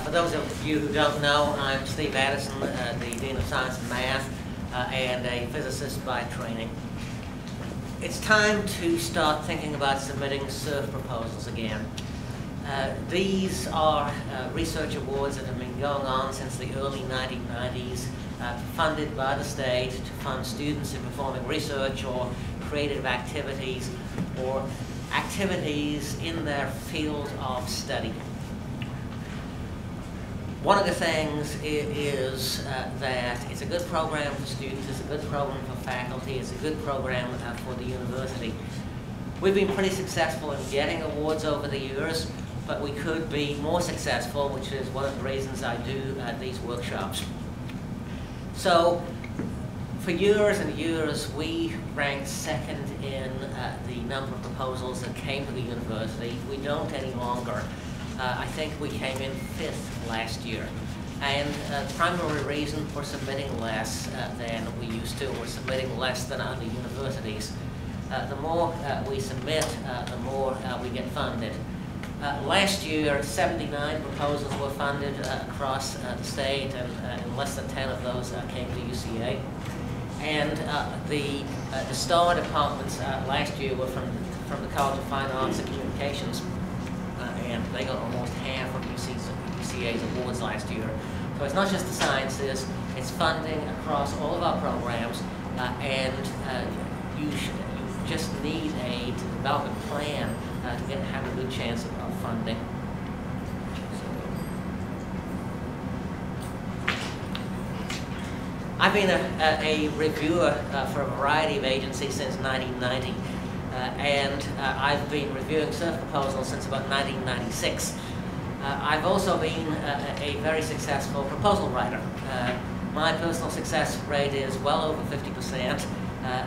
For those of you who don't know, I'm Steve Addison, the Dean of Science and Math, and a physicist by training. It's time to start thinking about submitting SURF proposals again. These are research awards that have been going on since the early 1990s, funded by the state to fund students in performing research or creative activities or activities in their field of study. One of the things is that it's a good program for students, it's a good program for faculty, it's a good program for the university. We've been pretty successful in getting awards over the years, but we could be more successful, which is one of the reasons I do these workshops. So, for years and years, we ranked second in the number of proposals that came to the university. We don't any longer. I think we came in 5th last year. And the primary reason for submitting less than we used to, we're submitting less than other universities. The more we submit, the more we get funded. Last year, 79 proposals were funded across the state, and less than 10 of those came to UCA. And the STAR departments last year were from the College of Fine Arts and Communications, and they got almost half of UCA's awards last year. So it's not just the sciences, it's funding across all of our programs, and you just need to develop a plan to have a good chance of funding. I've been a reviewer for a variety of agencies since 1990. And I've been reviewing SURF proposals since about 1996. I've also been a very successful proposal writer. My personal success rate is well over 50%,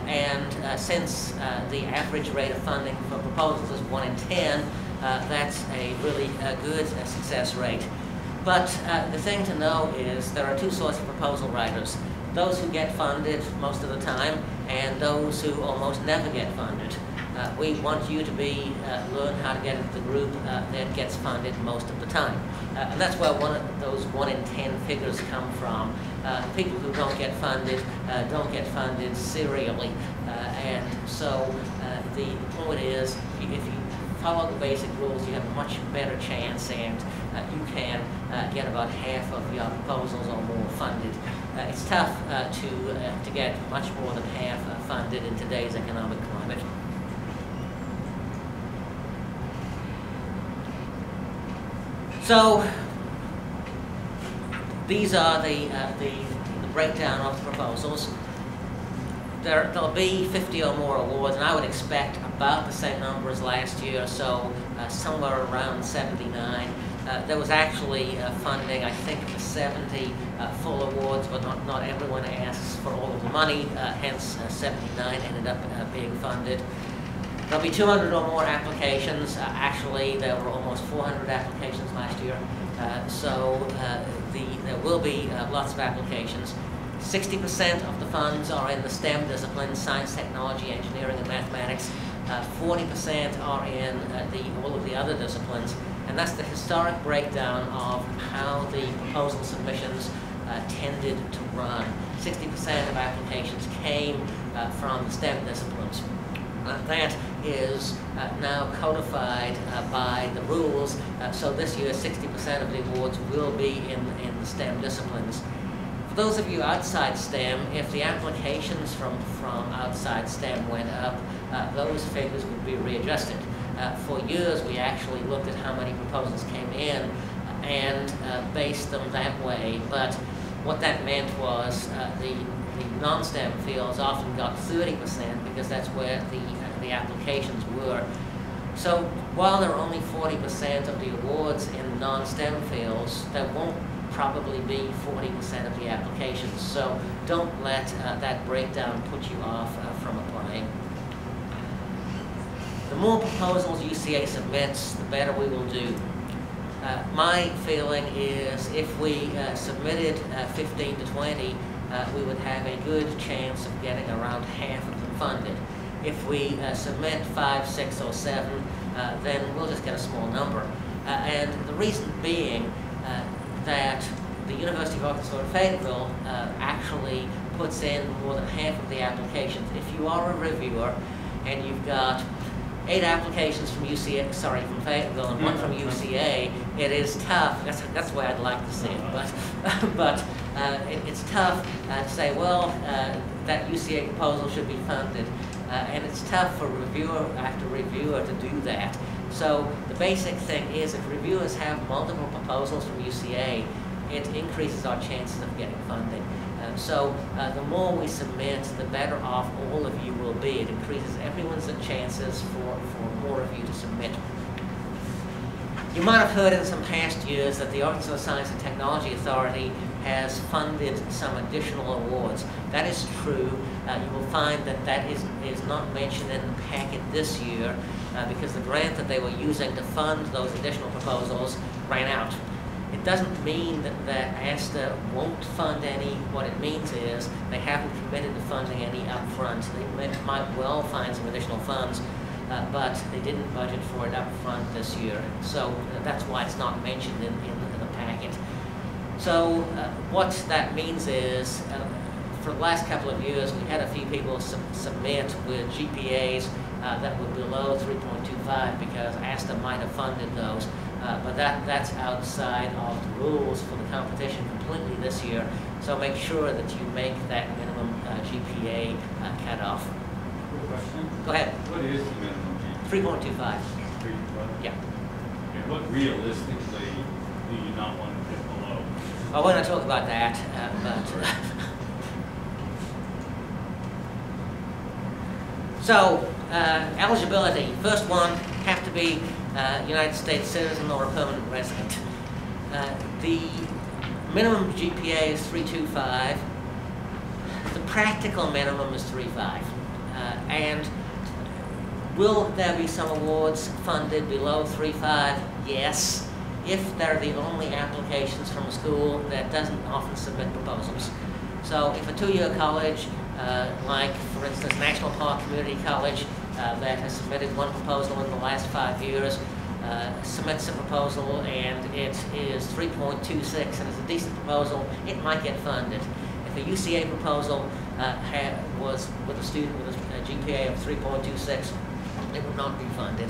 and since the average rate of funding for proposals is 1 in 10, that's a really good success rate. But the thing to know is there are two sorts of proposal writers: those who get funded most of the time, and those who almost never get funded. We want you to learn how to get into the group that gets funded most of the time. And that's where one of those 1 in 10 figures come from. People who don't get funded serially. And so the point is, if you follow the basic rules, you have a much better chance, and you can get about half of your proposals or more funded. It's tough to get much more than half funded in today's economic climate. So these are the breakdown of the proposals. There'll be 50 or more awards, and I would expect about the same number as last year, so somewhere around 79. There was actually funding, I think, for 70 full awards, but not everyone asks for all of the money, hence 79 ended up being funded. There'll be 200 or more applications. Actually, there were almost 400 applications last year, so there will be lots of applications. 60% of the funds are in the STEM disciplines: science, technology, engineering, and mathematics. 40% are in all of the other disciplines, and that's the historic breakdown of how the proposal submissions tended to run. 60% of applications came from the STEM disciplines. That is now codified by the rules, so this year 60% of the awards will be in the STEM disciplines. For those of you outside STEM, if the applications from outside STEM went up, those figures would be readjusted. For years we actually looked at how many proposals came in and based them that way, but what that meant was the non-STEM fields often got 30% because that's where the applications were. So while there are only 40% of the awards in non-STEM fields, there won't probably be 40% of the applications. So don't let that breakdown put you off from applying. The more proposals UCA submits, the better we will do. My feeling is if we submitted 15 to 20, we would have a good chance of getting around half of them funded. If we submit 5, 6, or 7, then we'll just get a small number. And the reason being, of Arkansas in Fayetteville actually puts in more than half of the applications. If you are a reviewer and you've got 8 applications from from Fayetteville and 1 from UCA, it is tough. That's the way I'd like to see it, but it's tough to say, well, that UCA proposal should be funded, and it's tough for reviewer after reviewer to do that. So the basic thing is, if reviewers have multiple proposals from UCA, it increases our chances of getting funding. So the more we submit, the better off all of you will be. It increases everyone's chances for more of you to submit. You might have heard in some past years that the Arkansas Science and Technology Authority has funded some additional awards. That is true. You will find that that is not mentioned in the packet this year because the grant that they were using to fund those additional proposals ran out. It doesn't mean that ASTA won't fund any. What it means is they haven't committed to funding any up front. They might well find some additional funds, but they didn't budget for it up front this year. So that's why it's not mentioned in the packet. So what that means is, for the last couple of years, we had a few people submit with GPAs that were below 3.25 because ASTA might have funded those. But that's outside of the rules for the competition completely this year. So make sure that you make that minimum GPA cutoff. Question? Go ahead. What is the minimum GPA? 3.25. 3.25? Yeah. And what realistically do you not want to dip below? I want to talk about that, So, eligibility. First one, have to be United States citizen or a permanent resident. The minimum GPA is 3.25. The practical minimum is 3.5. And will there be some awards funded below 3.5? Yes, if they're the only applications from a school that doesn't often submit proposals. So if a 2-year college, like for instance National Park Community College, that has submitted 1 proposal in the last 5 years, submits a proposal and it is 3.26 and it's a decent proposal, it might get funded. If a UCA proposal was with a student with a GPA of 3.26, it would not be funded.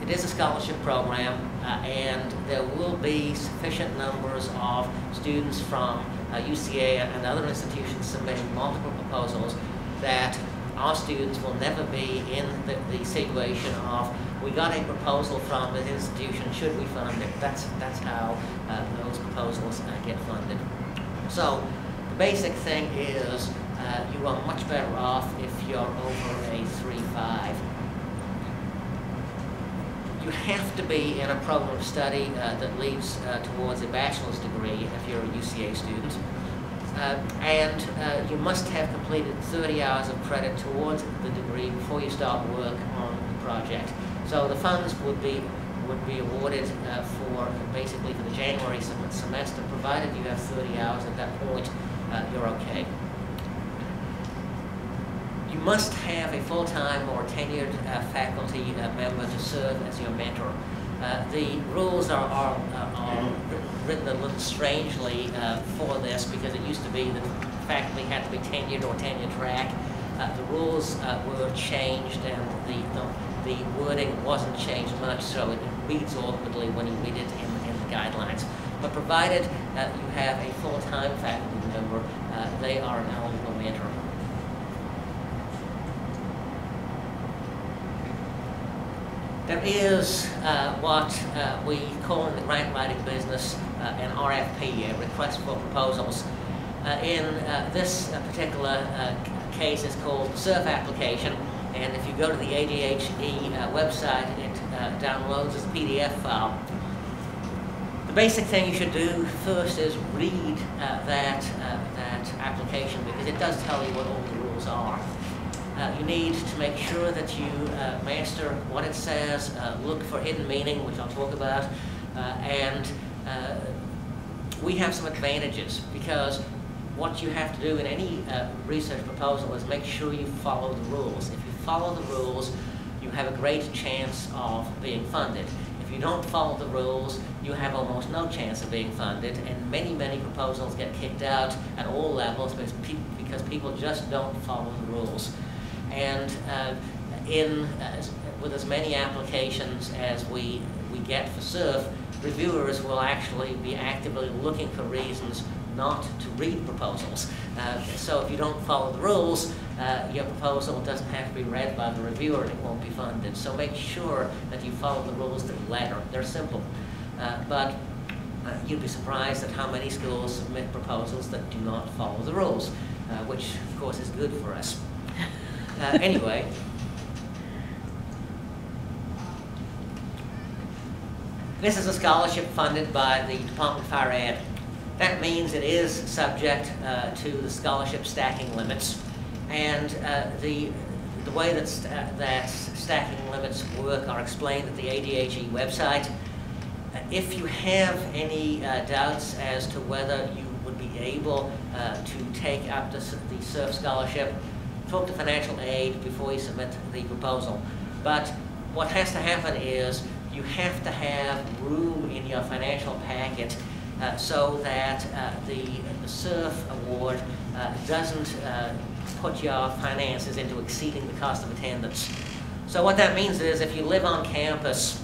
It is a scholarship program, and there will be sufficient numbers of students from UCA and other institutions submitting multiple proposals that our students will never be in the situation of, we got a proposal from this institution, should we fund it? That's how those proposals get funded. So the basic thing is you are much better off if you're over a 3.5. You have to be in a program of study that leads towards a bachelor's degree if you're a UCA student. And you must have completed 30 hours of credit towards the degree before you start work on the project. So the funds would be awarded basically for the January semester, provided you have 30 hours at that point, you're okay. You must have a full-time or tenured faculty member to serve as your mentor. The rules are written a little strangely for this because it used to be that faculty had to be tenured or tenure track. The rules were changed and the wording wasn't changed much, so it reads awkwardly when you read it in the guidelines. But provided you have a full-time faculty member, they are an eligible mentor. There is what we call in the grant writing business an RFP, a request for proposals. In this particular case, it's called the SURF application, and if you go to the ADHE website, it downloads as a PDF file. The basic thing you should do first is read that application because it does tell you what all the rules are. You need to make sure that you master what it says, look for hidden meaning, which I'll talk about, and we have some advantages because what you have to do in any research proposal is make sure you follow the rules. If you follow the rules, you have a great chance of being funded. If If you don't follow the rules, you have almost no chance of being funded, and many proposals get kicked out at all levels because people just don't follow the rules. And with as many applications as we get for SURF, reviewers will actually be actively looking for reasons not to read proposals. So if you don't follow the rules, your proposal doesn't have to be read by the reviewer and it won't be funded. So make sure that you follow the rules to the letter. They're simple. But you'd be surprised at how many schools submit proposals that do not follow the rules, which of course is good for us. Anyway, this is a scholarship funded by the Department of Higher Ed. That means it is subject to the scholarship stacking limits. And the way that stacking limits work are explained at the ADHE website. If you have any doubts as to whether you would be able to take up the SURF scholarship, talk to financial aid before you submit the proposal. But what has to happen is you have to have room in your financial packet so that the SURF award doesn't put your finances into exceeding the cost of attendance. So what that means is if you live on campus,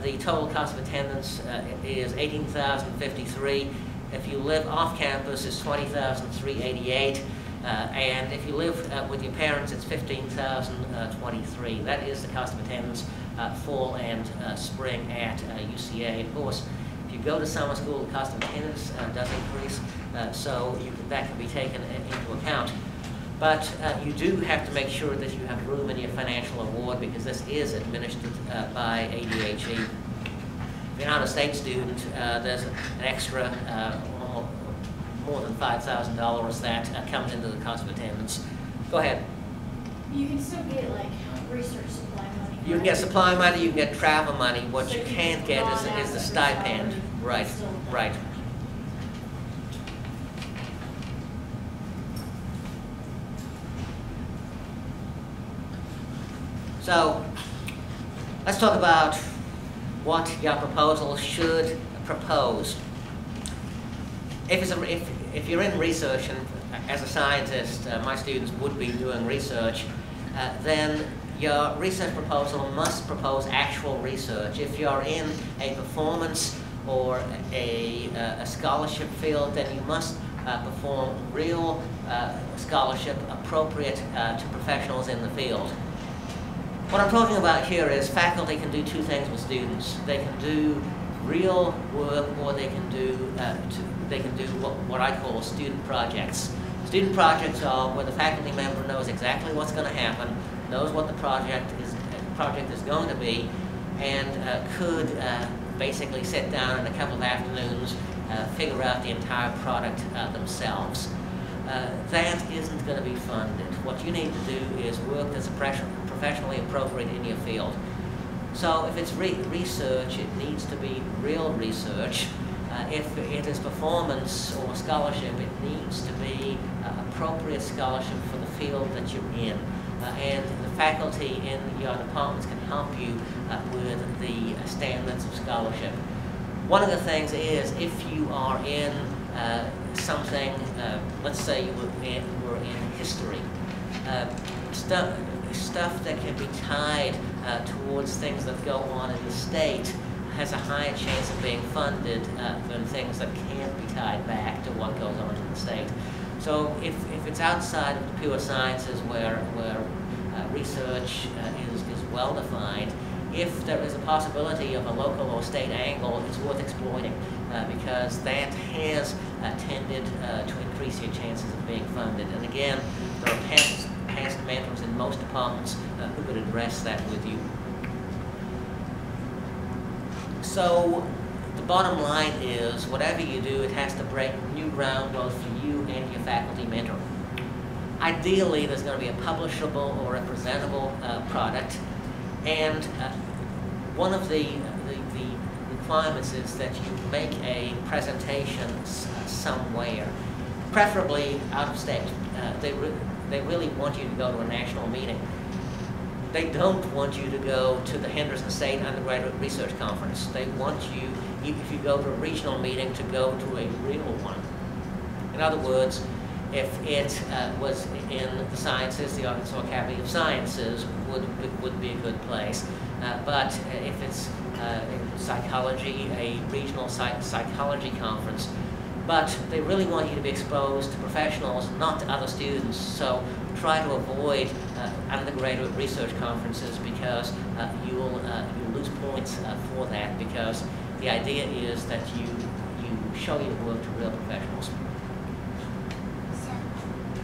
the total cost of attendance is $18,053. If you live off campus, it's $20,388. And if you live with your parents, it's $15,023. That is the cost of attendance fall and spring at UCA. Of course, if you go to summer school, the cost of attendance does increase, so that can be taken into account. But you do have to make sure that you have room in your financial award because this is administered by ADHE. If you're an out-of-state student, there's an extra more than $5,000 that comes into the cost of attendance. Go ahead. You can still get like research supply money. You can get supply money, you can get travel money. What you can't get is the stipend. Right, right. So, let's talk about what your proposal should propose. If you're in research, and as a scientist, my students would be doing research, then your research proposal must propose actual research. If you're in a performance or a scholarship field, then you must perform real scholarship appropriate to professionals in the field. What I'm talking about here is faculty can do two things with students. They can do real work, or they can do what I call student projects. Student projects are where the faculty member knows exactly what's going to happen, knows what the project is going to be, and could basically sit down in a couple of afternoons, figure out the entire product themselves. That isn't going to be funded. What you need to do is work that's professionally appropriate in your field. So if it's research, it needs to be real research. If it is performance or scholarship, it needs to be appropriate scholarship for the field that you're in. And the faculty in your departments can help you with the standards of scholarship. One of the things is if you are in something, let's say you were in history, stuff that can be tied towards things that go on in the state has a higher chance of being funded than things that can't be tied back to what goes on in the state. So if it's outside of the pure sciences where research is well defined, if there is a possibility of a local or state angle, it's worth exploiting because that has tended to increase your chances of being funded. And again, there are past mentors in most departments who could address that with you. So the bottom line is, whatever you do, it has to break new ground both for you and your faculty mentor. Ideally, there's going to be a publishable or a presentable product, and one of the requirements is that you make a presentation somewhere, preferably out of state. They really want you to go to a national meeting. They don't want you to go to the Henderson State Undergraduate Research Conference. They want you, if you go to a regional meeting, to go to a real one. In other words, if it was in the sciences, the Arkansas Academy of Sciences would be a good place. But if it's in psychology, a regional psychology conference, but they really want you to be exposed to professionals, not to other students. So try to avoid undergraduate research conferences, because you'll lose points for that, because the idea is that you show your work to real professionals.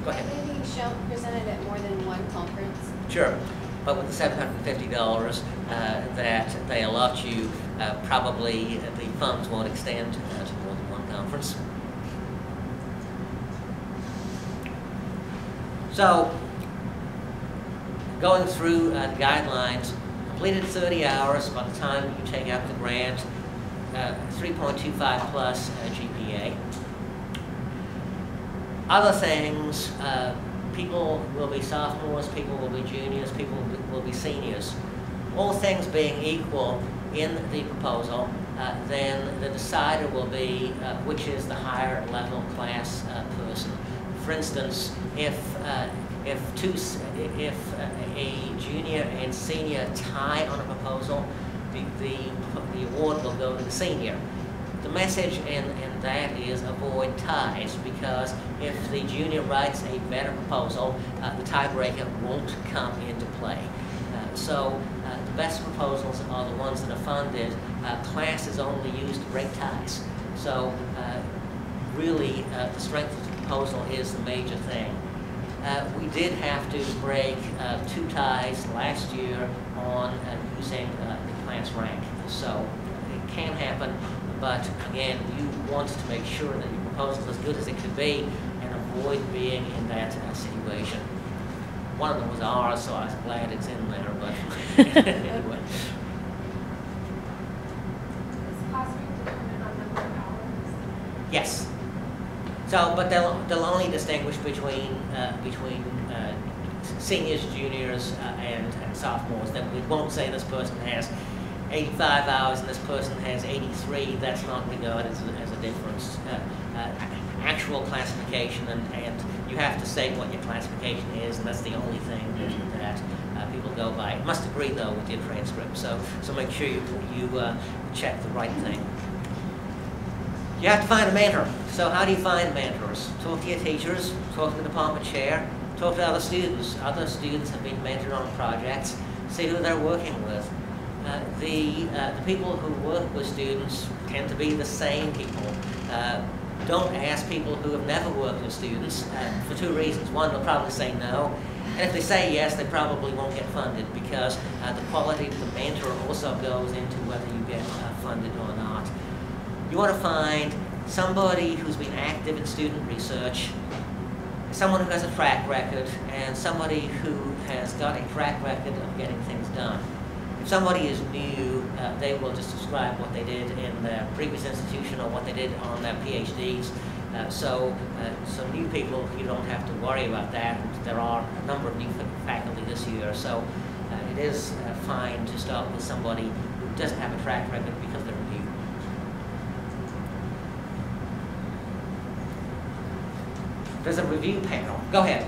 Go ahead. Maybe show presented at more than one conference. Sure, but with the $750 that they allot you, probably the funds won't extend to more than one conference. So, going through the guidelines, completed 30 hours by the time you take out the grant, 3.25 plus GPA. Other things, people will be sophomores, people will be juniors, people will be seniors. All things being equal in the proposal, then the decider will be which is the higher level class person. For instance, if a junior and senior tie on a proposal, the award will go to the senior. The message in that is avoid ties, because if the junior writes a better proposal, the tiebreaker won't come into play. So the best proposals are the ones that are funded. Class is only used to break ties. So really, the strength of the proposal is the major thing. We did have to break 2 ties last year on using the class rank. So it can happen, but again, you want to make sure that your proposal is as good as it could be and avoid being in that situation. One of them was ours, so I was glad it's in there, but anyway. Is costing dependent on number of hours? Yes. So, but they'll only distinguish between seniors, juniors, and sophomores. Then we won't say this person has 85 hours and this person has 83. That's not regarded as a difference. Actual classification, and you have to say what your classification is, and that's the only thing that people go by. You must agree though with your transcript. So make sure you check the right thing. You have to find a mentor. So how do you find mentors? Talk to your teachers, talk to the department chair, talk to other students. Other students have been mentored on projects. See who they're working with. The people who work with students tend to be the same people. Don't ask people who have never worked with students for 2 reasons. One, they'll probably say no. And if they say yes, they probably won't get funded, because the quality of the mentor also goes into whether you get funded or not. You want to find somebody who's been active in student research, someone who has a track record, and somebody who has got a track record of getting things done. If somebody is new, they will just describe what they did in their previous institution or what they did on their PhDs. So new people, you don't have to worry about that. There are a number of new faculty this year, so it is fine to start with somebody who doesn't have a track record because they're new. There's a review panel. Go ahead.